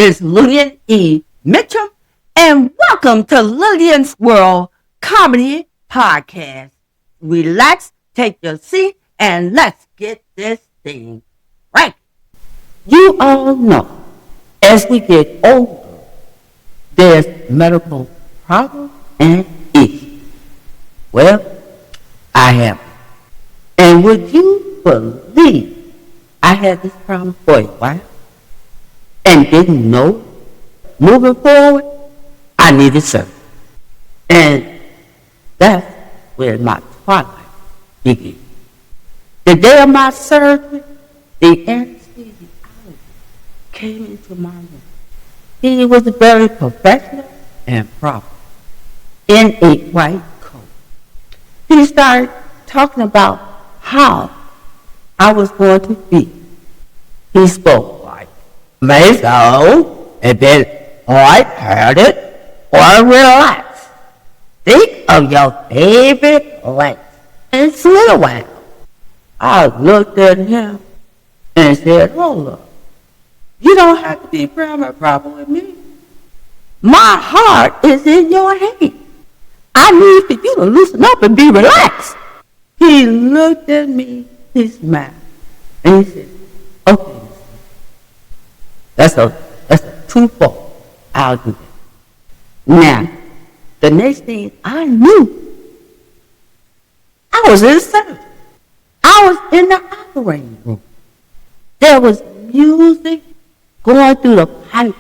is Lillian E. Mitchum, and welcome to Lillian's World Comedy Podcast. Relax, take your seat, and let's get this thing right. You all know, as we get older, there's medical problems and issues. Well, I have. And would you believe I had this problem for a while and didn't know moving forward I needed surgery? And that's where my twilight began. The day of my surgery, the anesthesiologist came into my room. He was very professional and proper in a white coat. He started talking about how I was going to be. He spoke like, Mazo, and then light-hearted or relax. Think of your favorite length and slither one. I looked at him and said, hold up. You don't have to be grammar proper with me. My heart is in your hand. I need for you to loosen up and be relaxed. He looked at me, he smiled, and he said, okay, that's a two-fold. I'll do that. Now, the next thing I knew, I was in surgery. I was in the operating room. There was music going through the pipeline.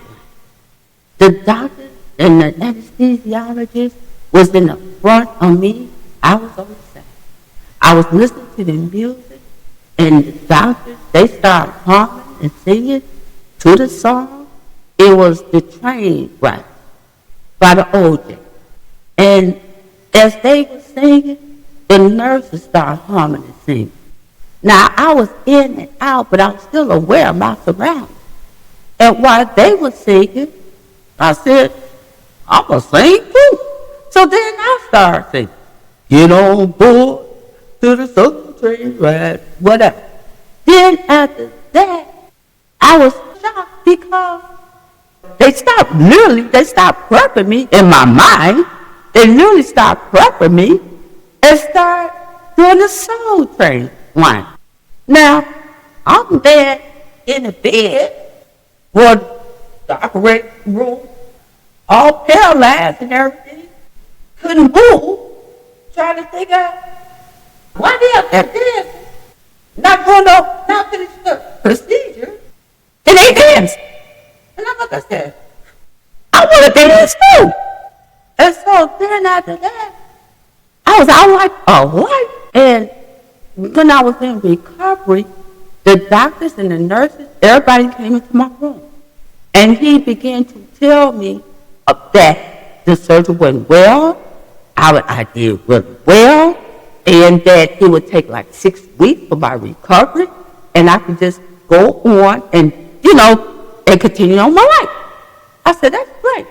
The doctor and the anesthesiologist was in the front of me. I was on the side. I was listening to the music, and the doctors, they started humming and singing to the song. It was the train ride by the OJ. And as they were singing, the nurses started humming and singing. Now, I was in and out, but I was still aware of my surroundings. And while they were singing, I said, I'm going to sing too. So then I started singing, get on board to the Southern train ride, whatever. Then after that, I was shocked because they stopped prepping me in my mind. They literally stopped prepping me and started doing the Soul Train line. Now, I'm there in the bed, with the operating room, all paralyzed and everything, couldn't move, trying to figure out why they're dancing, not finish the procedure, and they dance. And I look and said, I want to dance too. And so then after that, I was out like a light. And when I was in recovery, the doctors and the nurses, everybody came into my room. And he began to tell me that the surgery went well, I did really well, and that it would take like 6 weeks for my recovery, and I could just go on and, and continue on my life. I said, that's great.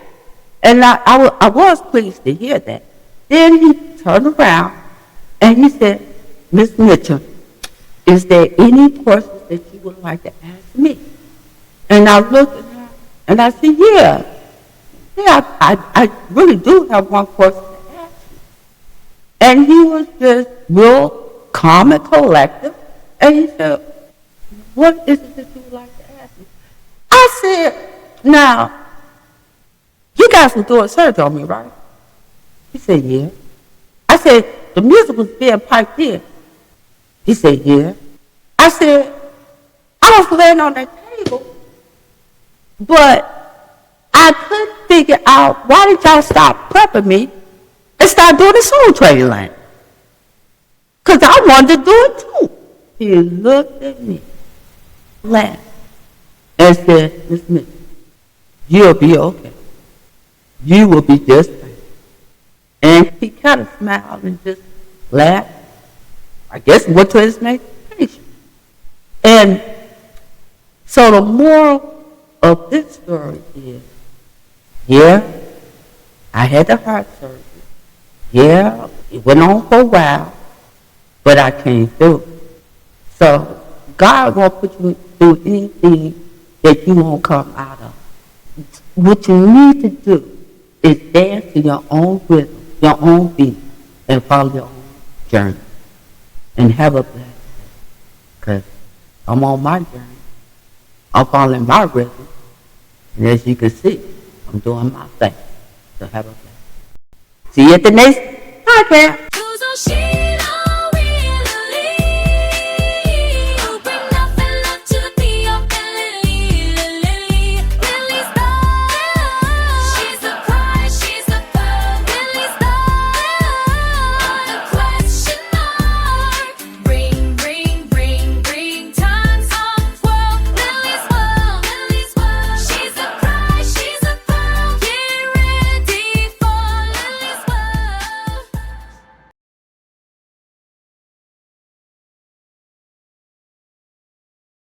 And I was pleased to hear that. Then he turned around and he said, Miss Mitchum, is there any questions that you would like to ask me? And I looked at her and I said, yeah, I really do have one question to ask you. And he was just real calm and collective. And he said, what is it that you would like to ask me? I said, now, you guys were doing surgery on me, right? He said, yeah. I said, the music was being piped in. He said, yeah. I said, I was laying on that table, but I couldn't figure out why did y'all stop prepping me and start doing the Soul Train line? Because I wanted to do it too. He looked at me, laughed, and said, Miss Mitchell, you'll be okay. You will be just fine. And he kind of smiled and just laughed. I guess went to his next patient. And so the moral of this story is, yeah, I had the heart surgery. Yeah, it went on for a while, but I came through. So God won't put you through anything that you won't come out of. what you need to do is dance to your own rhythm, your own beat, and follow your own journey. And have a blessed day. Because I'm on my journey. I'm following my rhythm. And as you can see, I'm doing my thing. So have a blessed day. See you at the next podcast.